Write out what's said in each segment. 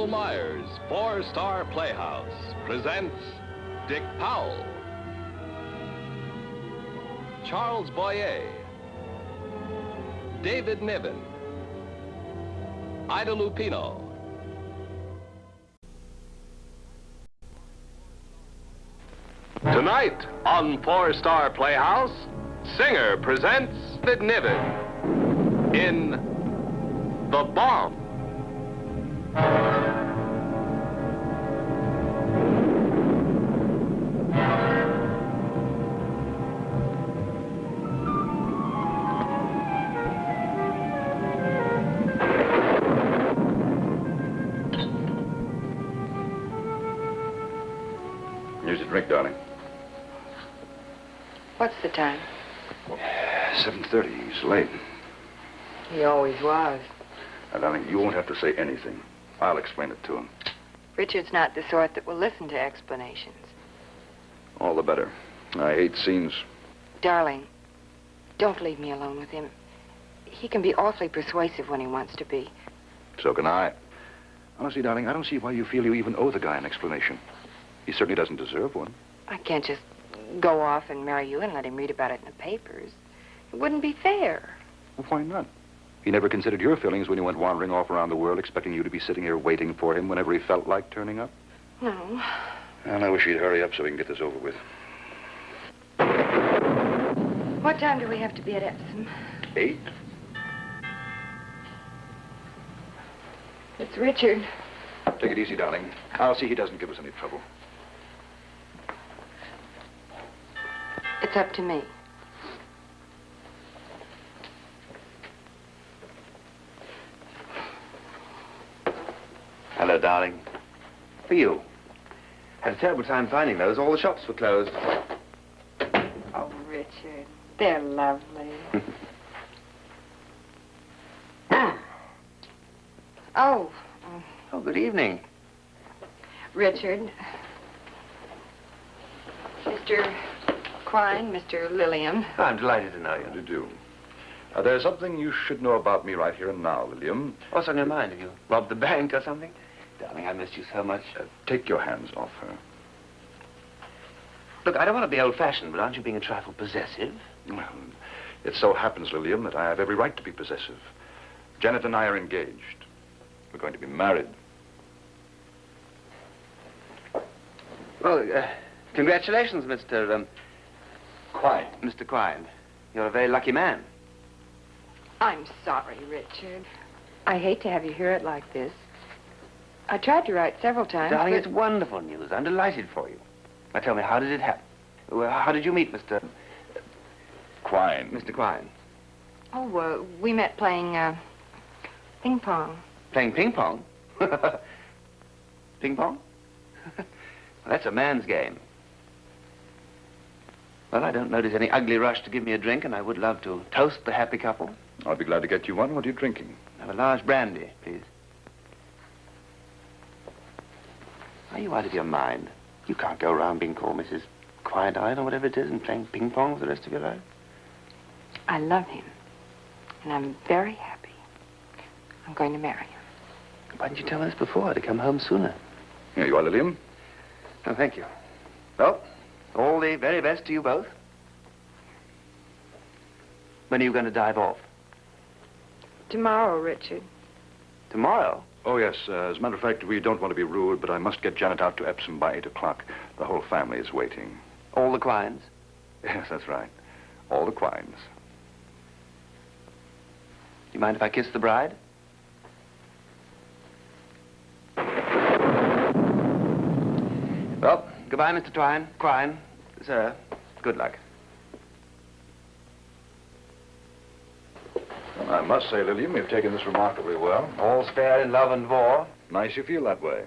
Michael Myers' 4-Star Playhouse presents Dick Powell, Charles Boyer, David Niven, Ida Lupino. Tonight on 4-Star Playhouse, Singer presents David Niven in The Bomb. Here's a drink, darling. What's the time? 7:30. He's late. He always was. Now, darling, you won't have to say anything. I'll explain it to him. Richard's not the sort that will listen to explanations. All the better. I hate scenes. Darling, don't leave me alone with him. He can be awfully persuasive when he wants to be. So can I. Honestly, darling, I don't see why you feel you even owe the guy an explanation. He certainly doesn't deserve one. I can't just go off and marry you and let him read about it in the papers. It wouldn't be fair. Well, why not? He never considered your feelings when he went wandering off around the world, expecting you to be sitting here waiting for him whenever he felt like turning up. No. And I wish he'd hurry up so we can get this over with. What time do we have to be at Epsom? 8. It's Richard. Take it easy, darling. I'll see he doesn't give us any trouble. It's up to me. Hello, darling. For you. Had a terrible time finding those. All the shops were closed. Oh, Richard, they're lovely. Oh. Oh, good evening. Richard. Mr. Quine, Mr. Lilliam. Oh, I'm delighted to know you. How do you do? There's something you should know about me right here and now, Lilliam. What's on your mind? Have you robbed the bank or something? Darling, I missed you so much. Take your hands off her. Look, I don't want to be old-fashioned, but aren't you being a trifle possessive? Well, it so happens, Lilliam, that I have every right to be possessive. Janet and I are engaged. We're going to be married. Well, congratulations, Mr. Quine. Mr. Quine. You're a very lucky man. I'm sorry, Richard. I hate to have you hear it like this. I tried to write several times, Darling, but... it's wonderful news. I'm delighted for you. Now, tell me, how did it happen? Well, how did you meet Mr. Quine. Mr. Quine? Oh, we met playing, ping pong. Playing ping pong? Ping pong? Well, that's a man's game. Well, I don't notice any ugly rush to give me a drink, and I would love to toast the happy couple. I'll be glad to get you one. What are you drinking? Have a large brandy, please. Are you out of your mind? You can't go around being called Mrs. Quiet-Eyed or whatever it is and playing ping pong for the rest of your life. I love him, and I'm very happy. I'm going to marry him. Why didn't you tell us before to come home sooner? Here you are, Lilliam. Oh, thank you. Well, all the very best to you both. When are you going to dive off? Tomorrow, Richard. Tomorrow? Oh, yes. As a matter of fact, we don't want to be rude, but I must get Janet out to Epsom by 8 o'clock. The whole family is waiting. All the Quines? Yes, that's right. All the Quines. You mind if I kiss the bride? Well, goodbye, Mr. Quine. Sir, good luck. Well, I must say, Lilliam, you've taken this remarkably well. All's fair in love and war. Nice you feel that way.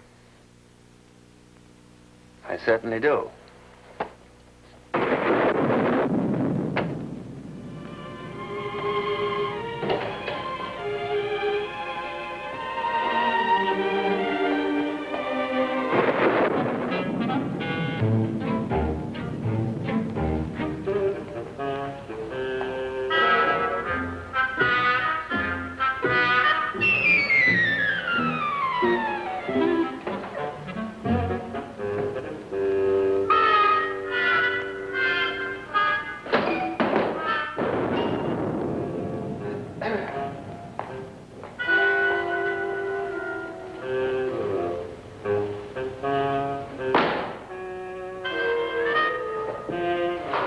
I certainly do.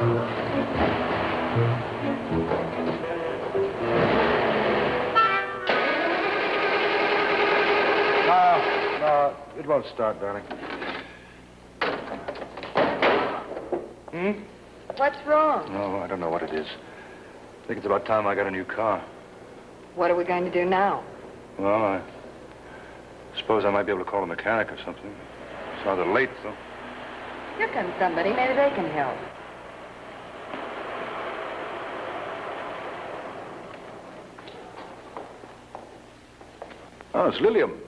No, it won't start, darling. What's wrong? Oh, I don't know what it is. I think it's about time I got a new car. What are we going to do now? Well, I suppose I might be able to call a mechanic or something. It's rather late, though. Here comes somebody. Maybe they can help. Oh, it's Lilium.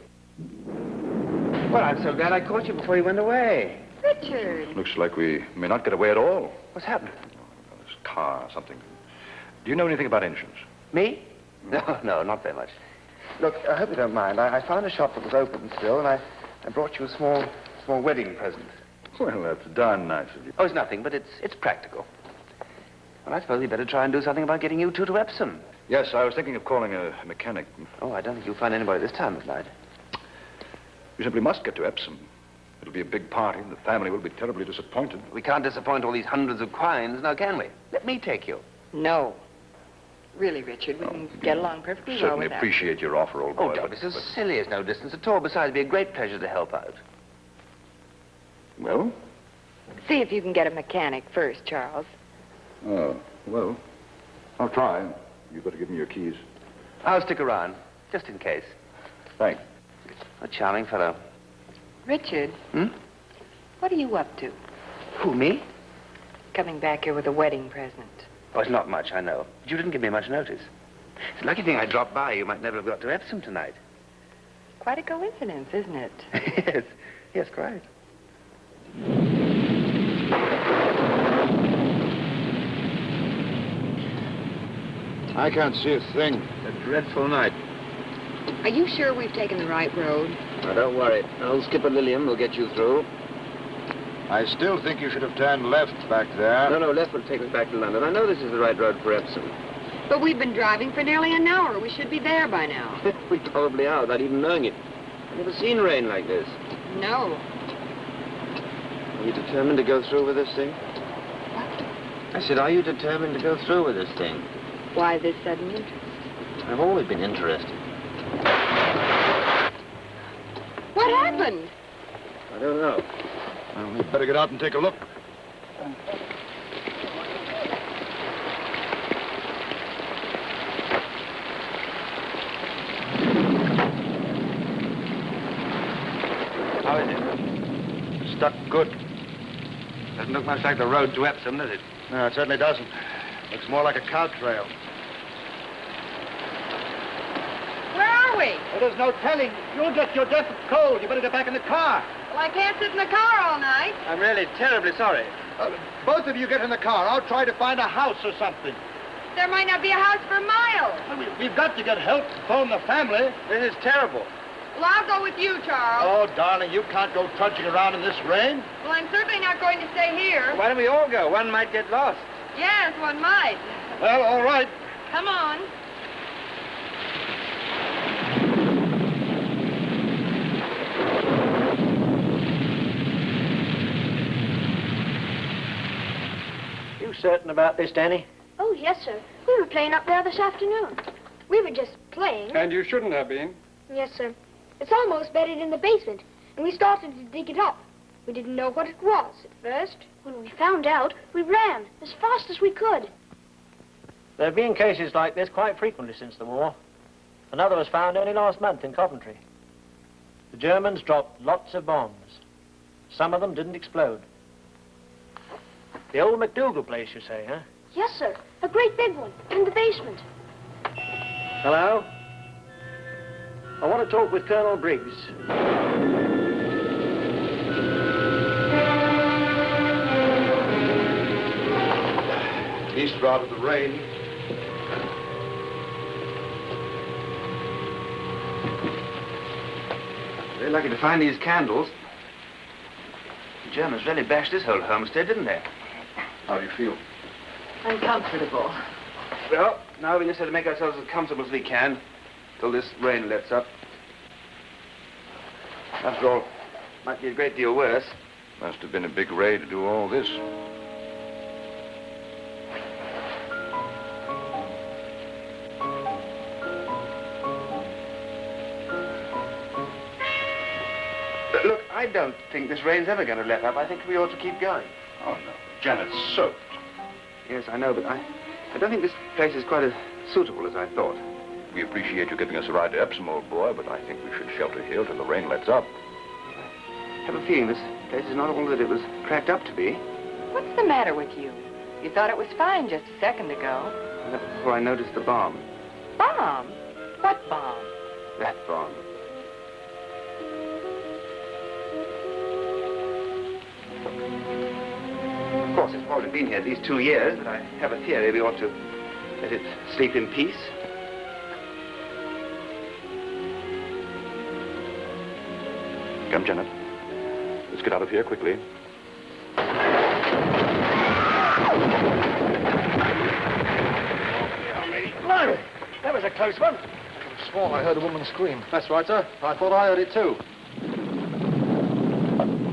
Well, I'm so glad I caught you before you went away. Richard. Looks like we may not get away at all. What's happened? This car, something. Do you know anything about engines? Me? No, not very much. Look, I hope you don't mind. I found a shop that was open still, and I brought you a small wedding present. Well, that's darn nice of you. Oh, it's nothing, but it's practical. Well, I suppose we'd better try and do something about getting you two to Epsom. Yes, I was thinking of calling a mechanic. Oh, I don't think you'll find anybody this time of night. You simply must get to Epsom. It'll be a big party, and the family will be terribly disappointed. We can't disappoint all these hundreds of quines, now can we? Let me take you. No. Really, Richard, we can get along perfectly well Certainly without appreciate your offer, old boy. Oh, don't be so silly. It's no distance at all. Besides, it'd be a great pleasure to help out. Well? See if you can get a mechanic first, Charles. Oh, well, I'll try. You'd better give me your keys. I'll stick around, just in case. Thanks. A charming fellow. Richard. What are you up to? Who, me? Coming back here with a wedding present. Oh, it's not much, I know. But you didn't give me much notice. It's a lucky thing I dropped by. You might never have got to Epsom tonight. Quite a coincidence, isn't it? Yes. Yes, quite. I can't see a thing. It's a dreadful night. Are you sure we've taken the right road? Now, don't worry. Old Skipper Lilium will get you through. I still think you should have turned left back there. No, left will take us back to London. I know this is the right road for Epsom. But we've been driving for nearly an hour. We should be there by now. We probably are, without even knowing it. I've never seen rain like this. No. Are you determined to go through with this thing? What? I said, are you determined to go through with this thing? Why this sudden interest? I've always been interested. What happened? I don't know. Well, we'd better get out and take a look. How is it? Stuck good. Doesn't look much like the road to Epsom, does it? No, it certainly doesn't. Looks more like a cow trail. Where are we? Well, there's no telling. You'll get your death of cold. You better get back in the car. Well, I can't sit in the car all night. I'm really terribly sorry. Both of you get in the car. I'll try to find a house or something. There might not be a house for miles. Well, we've got to get help. Phone the family. This is terrible. Well, I'll go with you, Charles. Oh, darling, you can't go trudging around in this rain. Well, I'm certainly not going to stay here. Why don't we all go? One might get lost. Yes, one might. Well, all right. Come on. You certain about this, Danny? Oh, yes, sir. We were playing up there this afternoon. We were just playing. And you shouldn't have been. Yes, sir. It's almost buried in the basement, and we started to dig it up. We didn't know what it was at first. When we found out, we ran as fast as we could. There have been cases like this quite frequently since the war. Another was found only last month in Coventry. The Germans dropped lots of bombs. Some of them didn't explode. The old McDougal place, you say, huh? Yes, sir. A great big one in the basement. Hello? I want to talk with Colonel Briggs. East route of the rain. Very lucky to find these candles. The Germans really bashed this whole homestead, didn't they? How do you feel? Uncomfortable. Well, now we just have to make ourselves as comfortable as we can till this rain lets up. After all, it might be a great deal worse. Must have been a big raid to do all this. I don't think this rain's ever going to let up. I think we ought to keep going. Oh, no. Janet's soaked. Yes, I know, but I don't think this place is quite as suitable as I thought. We appreciate you giving us a ride to Epsom, old boy, but I think we should shelter here till the rain lets up. I have a feeling this place is not all that it was cracked up to be. What's the matter with you? You thought it was fine just a second ago. And that was before I noticed the bomb. Bomb? What bomb? That bomb. Of course, it's probably been here these 2 years, but I have a theory we ought to let it sleep in peace. Come, Janet. Let's get out of here quickly. Blimey, that was a close one. I swore I heard a woman scream. That's right, sir. I thought I heard it too.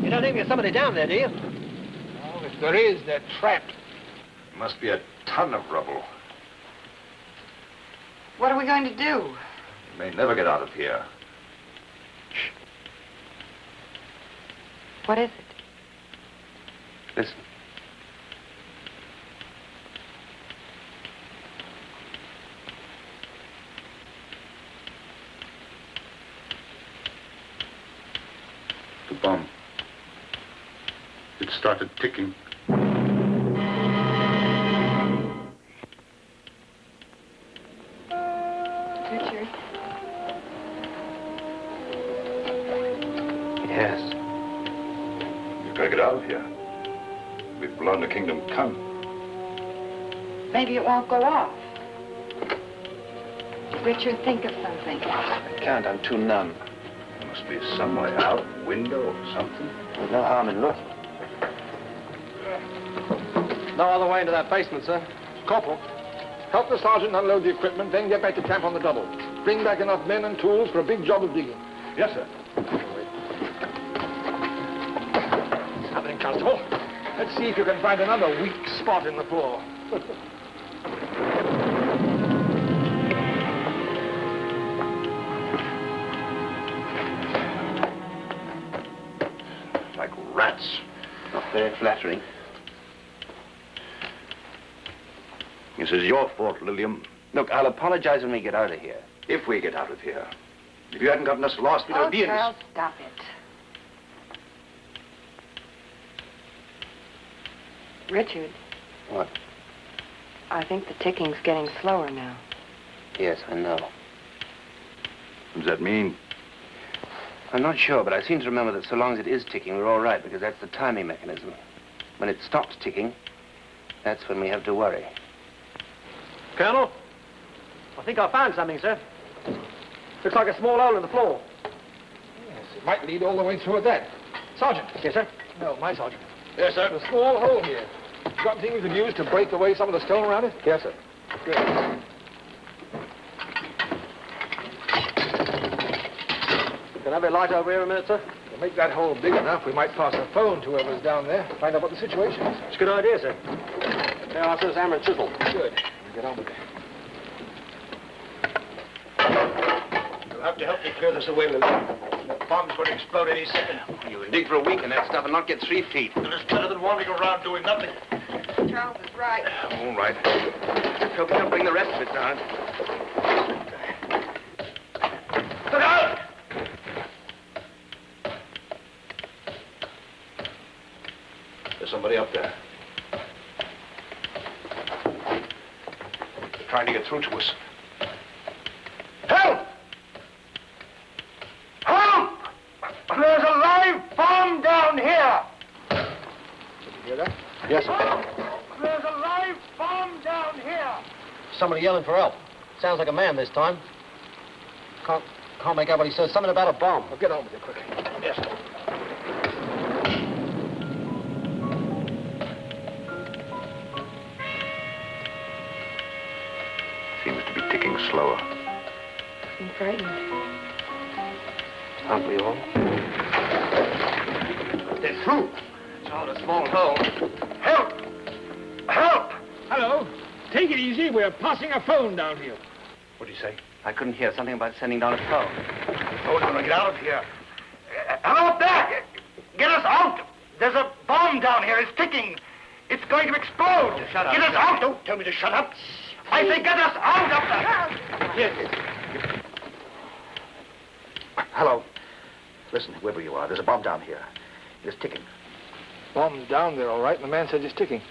You don't think there's somebody down there, do you? Oh, if there is, they're trapped. Must be a ton of rubble. What are we going to do? We may never get out of here. Shh. What is it? Listen. The bomb. It started ticking. Richard? Yes. We've got to get out of here. We've blown the kingdom come. Maybe it won't go off. Richard, think of something. I can't. I'm too numb. There must be some way out, a window or something. There's no harm in looking. No other way into that basement, sir. Corporal, help the sergeant unload the equipment, then get back to camp on the double. Bring back enough men and tools for a big job of digging. Yes, sir. Something, Constable. Let's see if you can find another weak spot in the floor. Like rats. Not very flattering. This is your fault, Lillian. Look, I'll apologize when we get out of here. If we get out of here. If you hadn't gotten us lost, we'd be in this. Charles, stop it. Richard. What? I think the ticking's getting slower now. Yes, I know. What does that mean? I'm not sure, but I seem to remember that so long as it is ticking, we're all right, because that's the timing mechanism. When it stops ticking, that's when we have to worry. Colonel, I think I found something, sir. Looks like a small hole in the floor. Yes, it might lead all the way through at that. Sergeant. Yes, sir? No, my sergeant. Yes, sir. There's a small hole here. You got anything we could use to break away some of the stone around it? Yes, sir. Good. Can I have a light over here a minute, sir? To make that hole big enough, we might pass a phone to whoever's down there, find out what the situation is. It's a good idea, sir. There are, sir, hammer and chisel. Good. Get on with it. You'll have to help me clear this away, Lillian. The bomb's going to explode any second. You can dig for a week in that stuff and not get 3 feet. Well, it's better than wandering around doing nothing. Charles is right. All right. Hope you don't bring the rest of it down. Look out! There's somebody up there. They're trying to get through to us. Help! Help! There's a live bomb down here! Did you hear that? Yes, sir. There's a live bomb down here! Somebody yelling for help. Sounds like a man this time. Can't make out what he says. Something about a bomb. Well, get on with it quickly. Yes, sir. Seems to be ticking slower. I'm frightened. Aren't we all? They're through. It's all a small hole. Help! Help! Hello. Take it easy. We're passing a phone down here. What do you say? I couldn't hear something about sending down a phone. Oh, no, get out of here. Hello up there! Get us out! There's a bomb down here. It's ticking. It's going to explode. Shut up. Get us out! Don't tell me to shut up. I say get us out of there. Yes. Hello. Listen, whoever you are, there's a bomb down here. It's ticking. Bomb's down there, all right, and the man says it's ticking.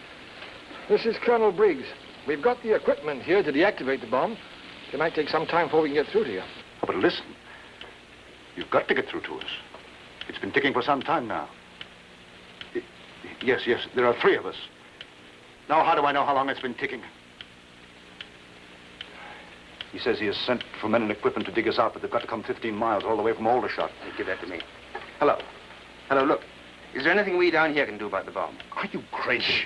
This is Colonel Briggs. We've got the equipment here to deactivate the bomb. It might take some time before we can get through to you. But listen, you've got to get through to us. It's been ticking for some time now. Yes, there are 3 of us. Now, how do I know how long it's been ticking? He says he has sent for men and equipment to dig us out, but they've got to come 15 miles all the way from Aldershot. Hey, give that to me. Hello. Hello, look. Is there anything we down here can do about the bomb? Are you crazy?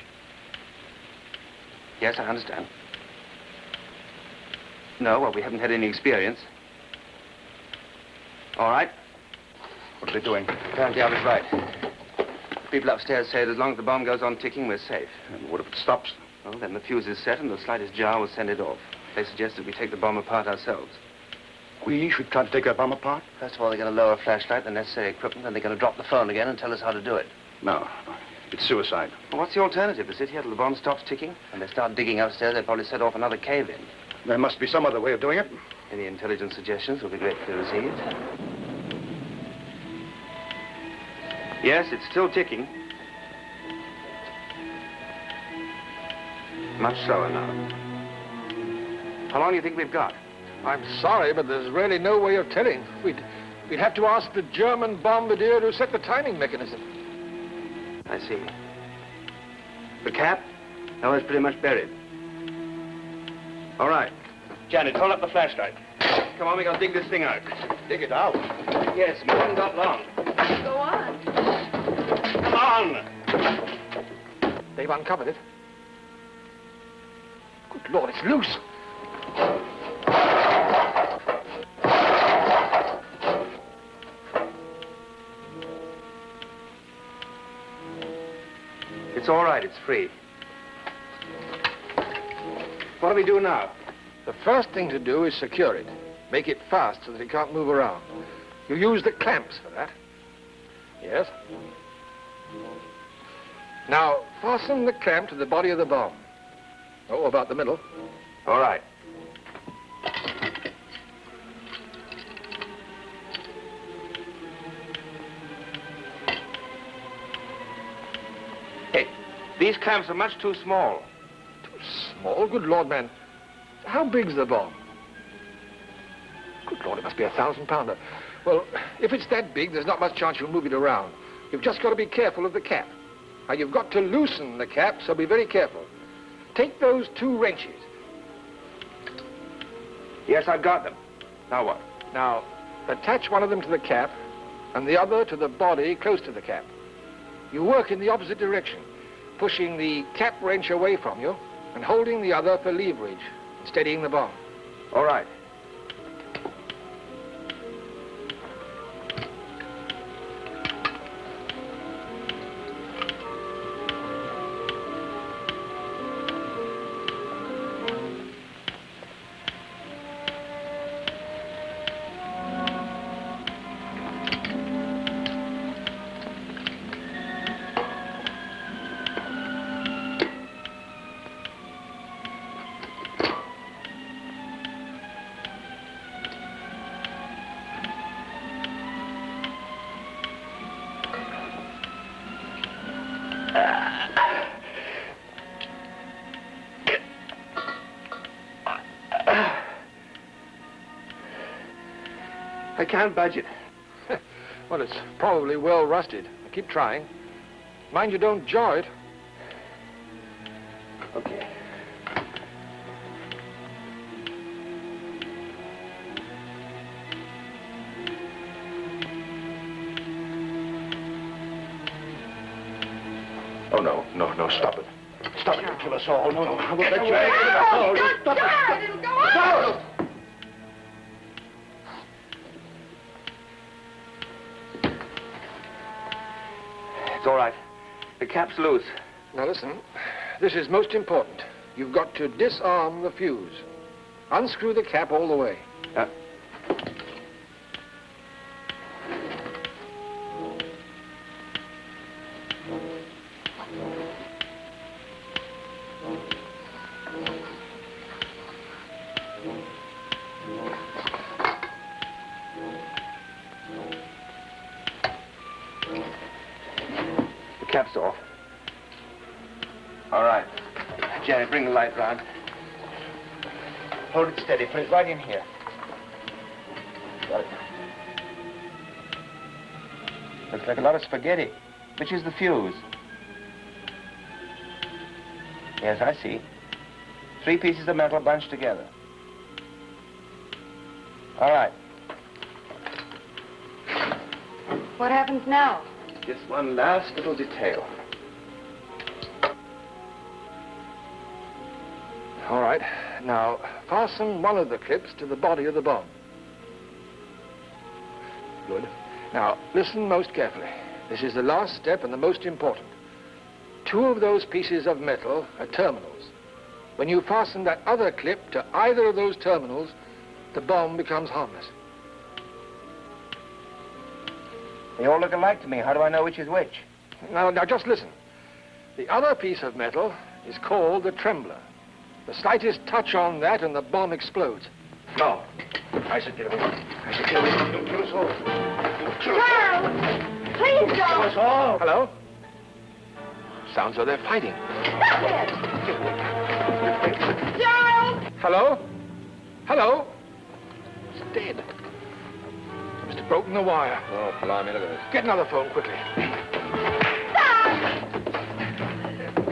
Yes, I understand. No, well, we haven't had any experience. All right. What are they doing? Apparently I was right. People upstairs say that as long as the bomb goes on ticking, we're safe. And what if it stops? Well, then the fuse is set and the slightest jar will send it off. They suggest that we take the bomb apart ourselves. We should try to take that bomb apart? First of all, they're going to lower a flashlight, the necessary equipment, then they're going to drop the phone again and tell us how to do it. No, it's suicide. Well, what's the alternative? To sit here till the bomb stops ticking? When they start digging upstairs, they'll probably set off another cave-in. There must be some other way of doing it. Any intelligent suggestions will be gratefully received. Yes, it's still ticking. Much slower now. How long do you think we've got? I'm sorry, but there's really no way of telling. We'd have to ask the German bombardier who set the timing mechanism. I see. The cap? No, it's pretty much buried. All right. Janet, hold up the flashlight. Come on, we gotta dig this thing out. Dig it out? Yes, we haven't got long. Go on. Come on! They've uncovered it. Good Lord, it's loose. It's all right, it's free. What do we do now? The first thing to do is secure it. Make it fast so that it can't move around. You use the clamps for that. Yes. Now, fasten the clamp to the body of the bomb. Oh, about the middle. All right. Hey, these clamps are much too small. Too small? Good Lord, man. How big's the bomb? Good Lord, it must be a 1,000-pounder. Well, if it's that big, there's not much chance you'll move it around. You've just got to be careful of the cap. Now, you've got to loosen the cap, so be very careful. Take those 2 wrenches. Yes, I've got them. Now what? Now, attach one of them to the cap and the other to the body close to the cap. You work in the opposite direction, pushing the cap wrench away from you and holding the other for leverage, steadying the bomb. All right. I can't budge it. Well, it's probably well rusted. Keep trying. Mind you don't jar it. Okay. Oh, no, stop it. Stop it, you'll kill us all. No, I won't let you. Stop it! It'll go on! It's all right. The cap's loose. Now listen, this is most important. You've got to disarm the fuse. Unscrew the cap all the way. cap's off. All right. Janet, bring the light round. Hold it steady. Put it right in here. Got it. Looks like a lot of spaghetti. Which is the fuse? Yes, I see. 3 pieces of metal bunched together. All right. What happens now? Just one last little detail. All right. Now, fasten one of the clips to the body of the bomb. Good. Now, listen most carefully. This is the last step and the most important. 2 of those pieces of metal are terminals. When you fasten that other clip to either of those terminals, the bomb becomes harmless. They all look alike to me. How do I know which is which? Now, just listen. The other piece of metal is called the trembler. The slightest touch on that and the bomb explodes. No. I should get away. I should get away. Don't kill us all. Charles! Please don't! Kill us all. Hello? Sounds like they're fighting. Stop it! Charles! Hello? Hello? It's dead. Must have broken the wire. Oh, blimey, look at this. Get another phone quickly. Stop!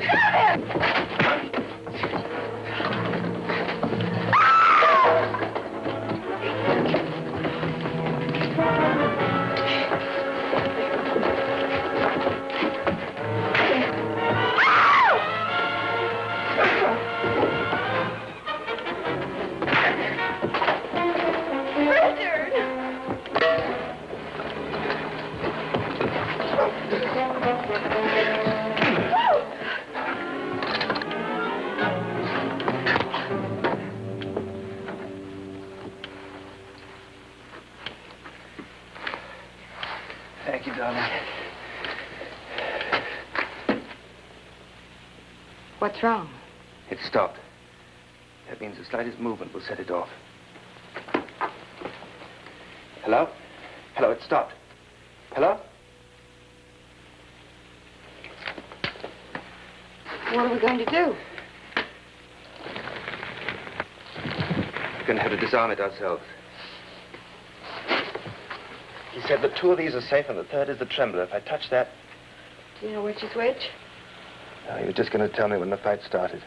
Stop it! Thank you, darling. What's wrong? It stopped. That means the slightest movement will set it off. Hello? Hello, it stopped. Hello? What are we going to do? We're going to have to disarm it ourselves. He said that 2 of these are safe and the 3rd is the trembler. If I touch that... Do you know which is which? No, he was just going to tell me when the fight started.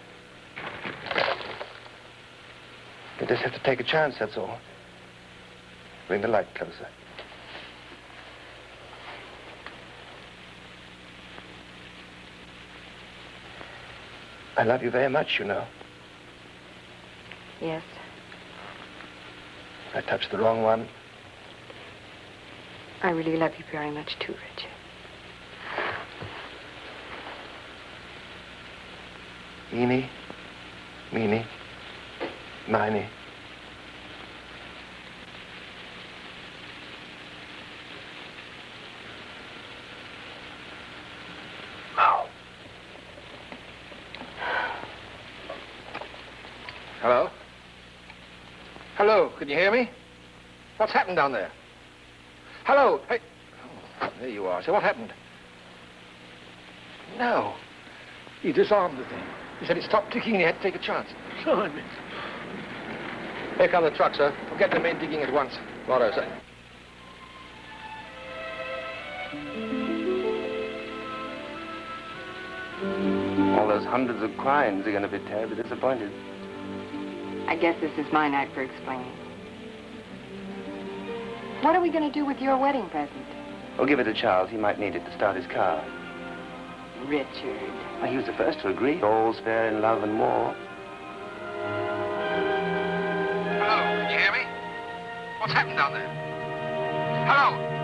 You just have to take a chance, that's all. Bring the light closer. I love you very much, you know. Yes. If I touch the wrong one, I really love you very much too, Richard. Eeny, meeny, miny. Ow. Hello? Hello, can you hear me? What's happened down there? Hello? Hey. Oh, there you are. So what happened? No. He disarmed the thing. He said it stopped ticking and he had to take a chance. Blimey. Here come the trucks, sir. We'll get the men digging at once. Righto, sir. All those hundreds of crimes are going to be terribly disappointed. I guess this is my night for explaining. What are we going to do with your wedding present? We'll give it to Charles. He might need it to start his car. Richard. Well, he was the first to agree. All's fair in love and war. Hello, can you hear me? What's happened down there? Hello?